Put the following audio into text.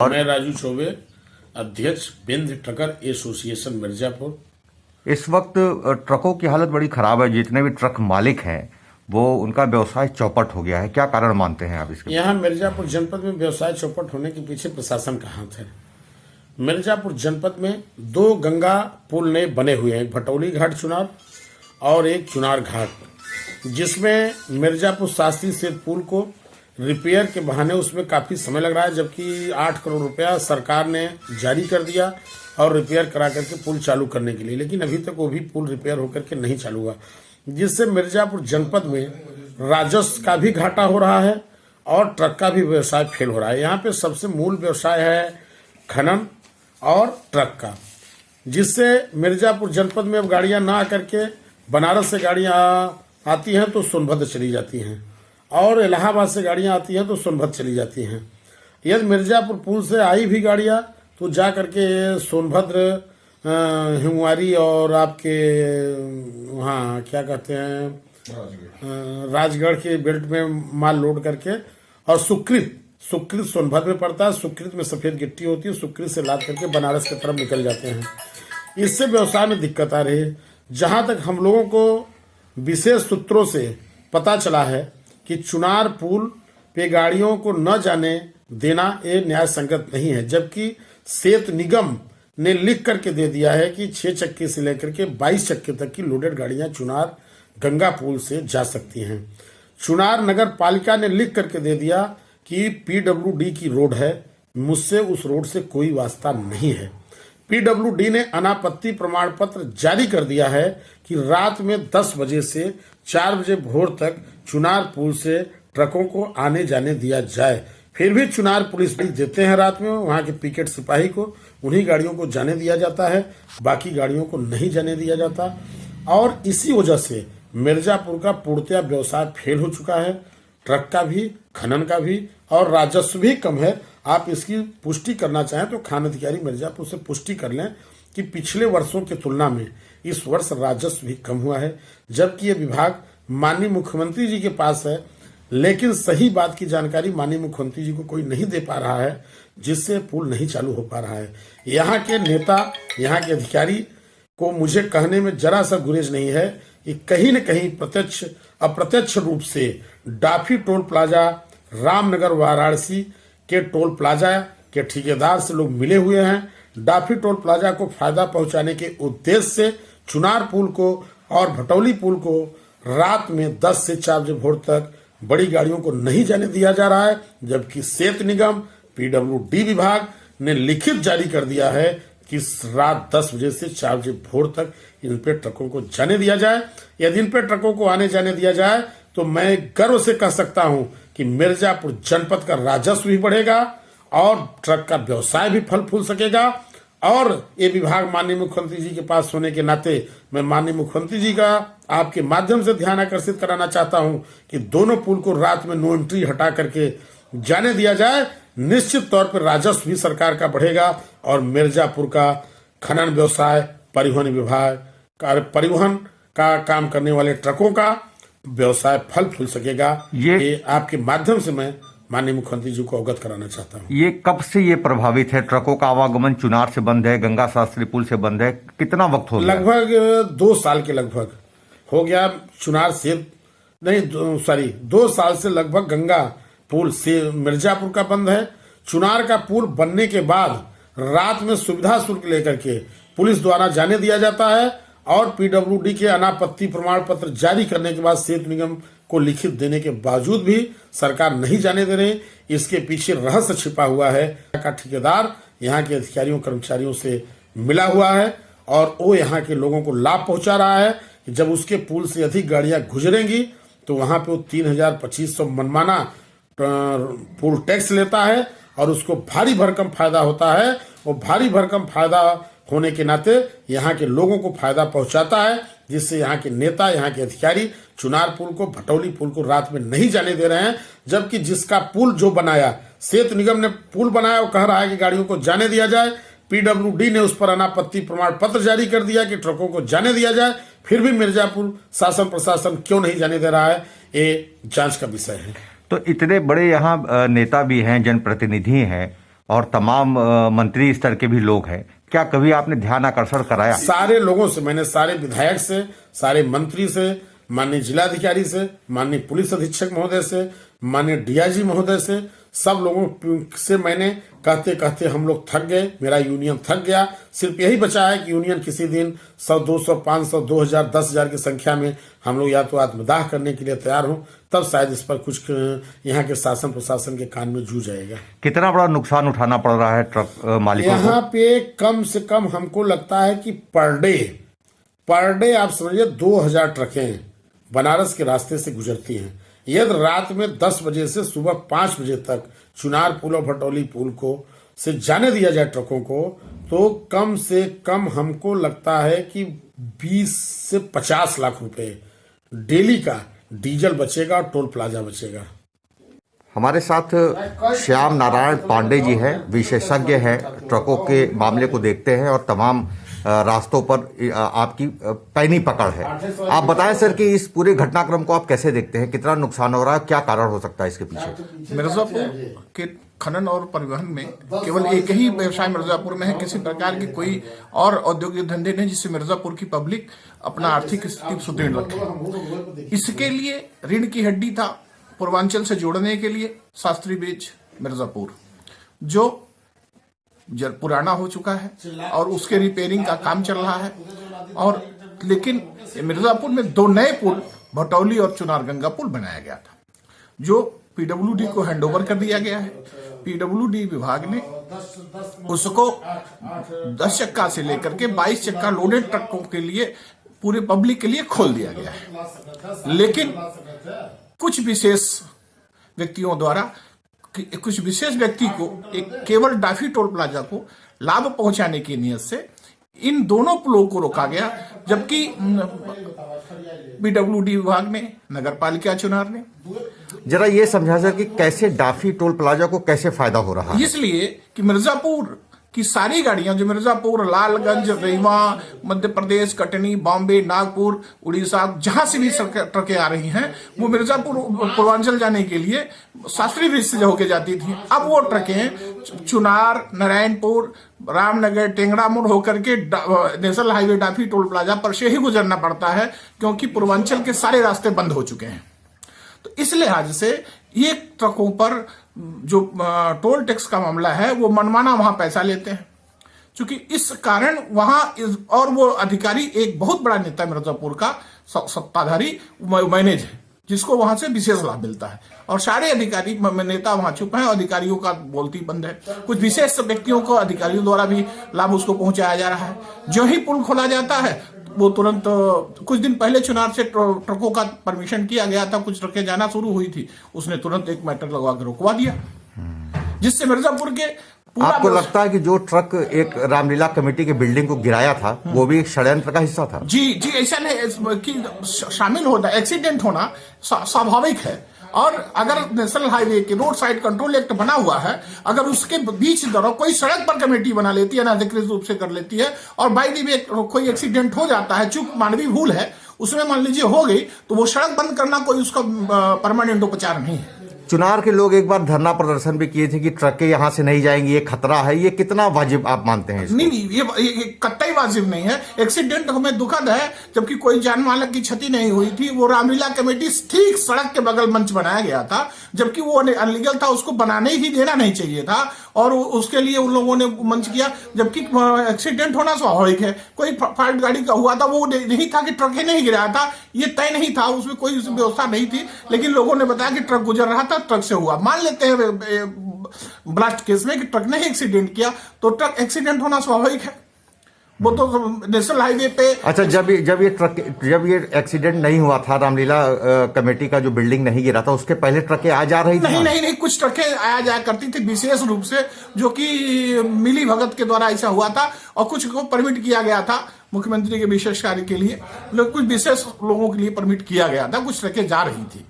और मैं राजू चौबे, अध्यक्ष बिंद ट्रकर एसोसिएशन मिर्जापुर। इस वक्त ट्रकों की हालत बड़ी खराब है। जितने भी ट्रक मालिक हैं वो उनका व्यवसाय चौपट हो गया है। क्या कारण मानते हैं आप इसके? यहाँ मिर्जापुर जनपद में व्यवसाय चौपट होने के पीछे प्रशासन का हाथ है। मिर्जापुर जनपद में 2 गंगा पुल नए बने हुए हैं, एक भटौली घाट चुनार और एक चुनार घाट, जिसमें मिर्जापुर शास्त्री सेतु पुल को रिपेयर के बहाने उसमें काफ़ी समय लग रहा है, जबकि 8 करोड़ रुपया सरकार ने जारी कर दिया और रिपेयर करा करके पुल चालू करने के लिए, लेकिन अभी तक वो भी पुल रिपेयर होकर के नहीं चालू हुआ, जिससे मिर्जापुर जनपद में राजस्व का भी घाटा हो रहा है और ट्रक का भी व्यवसाय फेल हो रहा है। यहाँ पे सबसे मूल व्यवसाय है खनन और ट्रक का, जिससे मिर्जापुर जनपद में अब गाड़ियाँ ना आकर के बनारस से गाड़ियाँ आती हैं तो सोनभद्र चली जाती हैं और इलाहाबाद से गाड़ियाँ आती हैं तो सोनभद्र चली जाती हैं। यदि मिर्जापुर पुल से आई भी गाड़ियाँ तो जा करके सोनभद्र, हिमुआरी और आपके वहाँ क्या कहते हैं राजगढ़ के बेल्ट में माल लोड करके, और सुकृत सोनभद्र में पड़ता है। सुकृत में सफ़ेद गिट्टी होती है, सुकृत से लाद करके बनारस की तरफ निकल जाते हैं। इससे व्यवसाय में दिक्कत आ रही है। जहाँ तक हम लोगों को विशेष सूत्रों से पता चला है कि चुनार पुल पे गाड़ियों को न जाने देना ये न्याय संगत नहीं है, जबकि सेतु निगम ने लिख करके दे दिया है कि 6 चक्के से लेकर के 22 चक्के तक की लोडेड गाड़ियां चुनार गंगा पुल से जा सकती हैं। चुनार नगर पालिका ने लिख करके दे दिया कि पीडब्ल्यूडी की रोड है, मुझसे उस रोड से कोई वास्ता नहीं है। पीडब्ल्यूडी ने अनापत्ति प्रमाण पत्र जारी कर दिया है कि रात में 10 बजे से 4 बजे भोर तक चुनार पुल से ट्रकों को आने जाने दिया जाए। फिर भी चुनार पुलिस देते हैं रात में वहां के पिकेट सिपाही को, उन्हीं गाड़ियों को जाने दिया जाता है, बाकी गाड़ियों को नहीं जाने दिया जाता। और इसी वजह से मिर्जापुर का पूर्णतया व्यवसाय फेल हो चुका है, ट्रक का भी, खनन का भी, और राजस्व भी कम है। आप इसकी पुष्टि करना चाहें तो खान अधिकारी मिर्जापुर से पुष्टि कर लें कि पिछले वर्षों की तुलना में इस वर्ष राजस्व भी कम हुआ है, जबकि ये विभाग माननीय मुख्यमंत्री जी के पास है, लेकिन सही बात की जानकारी माननीय मुख्यमंत्री जी को कोई नहीं दे पा रहा है, जिससे पुल नहीं चालू हो पा रहा है। यहाँ के नेता, यहाँ के अधिकारी को मुझे कहने में जरा सा गुरेज नहीं है कि कहीं न कहीं प्रत्यक्ष अप्रत्यक्ष रूप से DeFi toll plaza, Ramnagar Varanasi के टोल प्लाजा के ठेकेदार से लोग मिले हुए हैं। डाफी टोल प्लाजा को फायदा पहुंचाने के उद्देश्य से चुनार पुल को और भटौली पुल को रात में 10 से 4 बजे भोर तक बड़ी गाड़ियों को नहीं जाने दिया जा रहा है, जबकि सेतु निगम, पीडब्ल्यूडी विभाग ने लिखित जारी कर दिया है कि रात 10 बजे से 4 बजे भोर तक इन पे ट्रकों को जाने दिया जाए। यदि इन पे ट्रकों को आने जाने दिया जाए तो मैं गर्व से कह सकता हूं कि मिर्जापुर जनपद का राजस्व भी बढ़ेगा और ट्रक का व्यवसाय भी फल फूल सकेगा। और ये विभाग माननीय मुख्यमंत्री जी के पास होने के नाते मैं माननीय मुख्यमंत्री जी का आपके माध्यम से ध्यान आकर्षित कराना चाहता हूं कि दोनों पुल को रात में नो एंट्री हटा करके जाने दिया जाए। निश्चित तौर पर राजस्व भी सरकार का बढ़ेगा और मिर्जापुर का खनन व्यवसाय, परिवहन विभाग, परिवहन का काम करने वाले ट्रकों का व्यवसाय फल फूल सकेगा। ये आपके माध्यम से मैं माननीय मुख्यमंत्री जी को अवगत कराना चाहता हूँ। ये कब से ये प्रभावित है? ट्रकों का आवागमन चुनार से बंद है, गंगा शास्त्री पुल से बंद है, कितना वक्त हो गया? लगभग 2 साल के लगभग हो गया। चुनार से नहीं, 2 साल से लगभग गंगा पुल से मिर्जापुर का बंद है। चुनार का पुल बनने के बाद रात में सुविधा शुल्क लेकर के पुलिस द्वारा जाने दिया जाता है और पीडब्ल्यूडी के अनापत्ति प्रमाण पत्र जारी करने के बाद सेतु निगम को लिखित देने के बावजूद भी सरकार नहीं जाने दे रही। इसके पीछे रहस्य छिपा हुआ है। का ठेकेदार यहाँ के अधिकारियों कर्मचारियों से मिला हुआ है और वो यहाँ के लोगों को लाभ पहुंचा रहा है कि जब उसके पुल से अधिक गाड़ियां गुजरेंगी तो वहां पे वो 3,2500 मनमाना पुल टैक्स लेता है और उसको भारी भरकम फायदा होता है। वो भारी भरकम फायदा होने के नाते यहाँ के लोगों को फायदा पहुंचाता है, जिससे यहाँ के नेता, यहाँ के अधिकारी चुनार पुल को, भटौली पुल को रात में नहीं जाने दे रहे हैं। जबकि जिसका पुल जो बनाया, सेतु निगम ने पुल बनाया, वो कह रहा है कि गाड़ियों को जाने दिया जाए। पीडब्ल्यूडी ने उस पर अनापत्ति प्रमाण पत्र जारी कर दिया कि ट्रकों को जाने दिया जाए, फिर भी मिर्जापुर शासन प्रशासन क्यों नहीं जाने दे रहा है, ये जांच का विषय है। तो इतने बड़े यहाँ नेता भी हैं, जनप्रतिनिधि हैं, और तमाम मंत्री स्तर के भी लोग हैं, क्या कभी आपने ध्यान आकर्षण कराया? सारे लोगों से, मैंने सारे विधायक से, सारे मंत्री से, माननीय जिलाधिकारी से, माननीय पुलिस अधीक्षक महोदय से, माननीय डीआईजी महोदय से, सब लोगों से मैंने कहते कहते हम लोग थक गए, मेरा यूनियन थक गया। सिर्फ यही बचा है कि यूनियन किसी दिन 100, 200, 500, 2000, 10,000 की संख्या में हम लोग या तो आत्मदाह करने के लिए तैयार हों, तब शायद इस पर कुछ यहाँ के शासन प्रशासन के कान में जू जाएगा। कितना बड़ा नुकसान उठाना पड़ रहा है ट्रक मालिकों को? यहाँ पे कम से कम हमको लगता है कि पर डे आप समझिए 2000 ट्रकें बनारस के रास्ते से गुजरती हैं। यदि रात में 10 बजे से सुबह 5 बजे तक चुनार पुल और भटौली पुल को से जाने दिया जाए ट्रकों को, तो कम से कम हमको लगता है कि 20 से 50 लाख रुपए डेली का डीजल बचेगा और टोल प्लाजा बचेगा। हमारे साथ श्याम नारायण पांडे जी हैं, विशेषज्ञ हैं, ट्रकों के मामले को देखते हैं और तमाम रास्तों पर आपकी पैनी पकड़ है। आप बताएं सर कि इस पूरे घटनाक्रम को आप कैसे देखते हैं, कितना नुकसान हो रहा है, क्या कारण हो सकता है इसके पीछे? मिर्जापुर के खनन और परिवहन में केवल एक ही व्यवसाय मिर्जापुर में है, किसी प्रकार की कोई और औद्योगिक धंधे नहीं जिससे मिर्जापुर की पब्लिक अपना आर्थिक स्थिति सुदृढ़ रखे। इसके लिए रीढ़ की हड्डी था पूर्वांचल से जोड़ने के लिए शास्त्री ब्रिज मिर्जापुर, जो पुराना हो चुका है और उसके रिपेयरिंग का काम चल रहा है। और लेकिन मिर्जापुर में 2 नए पुल, भटौली और चुनार गंगा पुल बनाया गया था, जो पीडब्ल्यूडी को हैंडओवर कर दिया गया है। पीडब्ल्यूडी विभाग ने उसको 10 चक्का से लेकर के 22 चक्का लोडेड ट्रकों के लिए पूरे पब्लिक के लिए खोल दिया गया है। लेकिन कुछ विशेष व्यक्तियों द्वारा कुछ विशेष व्यक्ति को एक केवल डाफी टोल प्लाजा को लाभ पहुंचाने की नियत से इन दोनों पुलों को रोका गया, जबकि पीडब्ल्यूडी विभाग ने, नगर पालिका चुनार ने। जरा ये समझा सर कि कैसे डाफी टोल प्लाजा को कैसे फायदा हो रहा है? इसलिए कि मिर्जापुर की सारी गाड़ियां जो मिर्जापुर, लालगंज, रीवा, मध्य प्रदेश, कटनी, बॉम्बे, नागपुर, उड़ीसा, जहां से भी ट्रकें आ रही हैं, वो मिर्जापुर पूर्वांचल जाने के लिए शास्त्री ब्रिज से होके जाती थी। अब वो ट्रकें चुनार, नारायणपुर, रामनगर, टेंगड़ा मोड़ होकर के national highway DeFi toll plaza पर से ही गुजरना पड़ता है, क्योंकि पूर्वांचल के सारे रास्ते बंद हो चुके हैं। तो इस लिहाज से ये ट्रकों पर जो टोल टैक्स का मामला है, वो मनमाना वहां पैसा लेते हैं, क्योंकि इस कारण वहां और वो अधिकारी एक बहुत बड़ा नेता मिर्जापुर का सत्ताधारी मैनेज है, जिसको वहां से विशेष लाभ मिलता है, और सारे अधिकारी नेता वहां चुप हैं, अधिकारियों का बोलती बंद है। कुछ विशेष व्यक्तियों को अधिकारियों द्वारा भी लाभ उसको पहुंचाया जा रहा है। जो ही पुल खोला जाता है वो तुरंत, कुछ दिन पहले चुनार से ट्रकों का परमिशन किया गया था, कुछ ट्रकें जाना शुरू हुई थी, उसने तुरंत एक मैटर लगवा के रोकवा दिया, जिससे मिर्जापुर के आपको लगता है कि जो ट्रक एक रामलीला कमेटी की बिल्डिंग को गिराया था, वो भी एक षड्यंत्र का हिस्सा था? जी, ऐसा नहीं कि शामिल होना, एक्सीडेंट होना स्वाभाविक है। और अगर नेशनल हाईवे के रोड साइड कंट्रोल एक्ट बना हुआ है, अगर उसके बीच दौरान कोई सड़क पर कमेटी बना लेती है, अनाधिकृत रूप से कर लेती है, और बाई दी वे कोई एक्सीडेंट हो जाता है, चूक मानवीय भूल है, उसमें मान लीजिए हो गई, तो वो सड़क बंद करना कोई उसका परमानेंट उपचार नहीं है। चुनार के लोग एक बार धरना प्रदर्शन भी किए थे कि ट्रकें यहां से नहीं जाएंगी, ये खतरा है, ये कितना वाजिब आप मानते हैं इसको? नहीं, ये कतई वाजिब नहीं है। एक्सीडेंट हमें दुखद है, जबकि कोई जान माल की क्षति नहीं हुई थी। वो रामलीला कमेटी ठीक सड़क के बगल मंच बनाया गया था, जबकि वो अनलीगल था, उसको बनाने ही देना नहीं चाहिए था, और उसके लिए उन लोगों ने मंच किया, जबकि एक्सीडेंट होना स्वाभाविक है। कोई फाल्ट गाड़ी का हुआ था, वो नहीं था कि ट्रक ही नहीं गिराया था, ये तय नहीं था, उसमें कोई व्यवस्था नहीं थी, लेकिन लोगों ने बताया कि ट्रक गुजर रहा था, ट्रक से हुआ। मान लेते हैं ब्लास्ट केस में कि ट्रक ने एक्सीडेंट किया, तो ट्रक एक्सीडेंट होना स्वाभाविक है, वो तो नेशनल हाईवे पे। अच्छा, जब ये एक्सीडेंट नहीं हुआ था, रामलीला कमेटी का जो बिल्डिंग नहीं गिरा था, उसके पहले ट्रकें आ जा रही थी? नहीं, कुछ ट्रकें आया जाया करती थी विशेष रूप से, जो कि मिली भगत के द्वारा ऐसा हुआ था, और कुछ को परमिट किया गया था मुख्यमंत्री के विशेष कार्य के लिए, कुछ विशेष लोगों के लिए परमिट किया गया था, कुछ ट्रकें जा रही थी।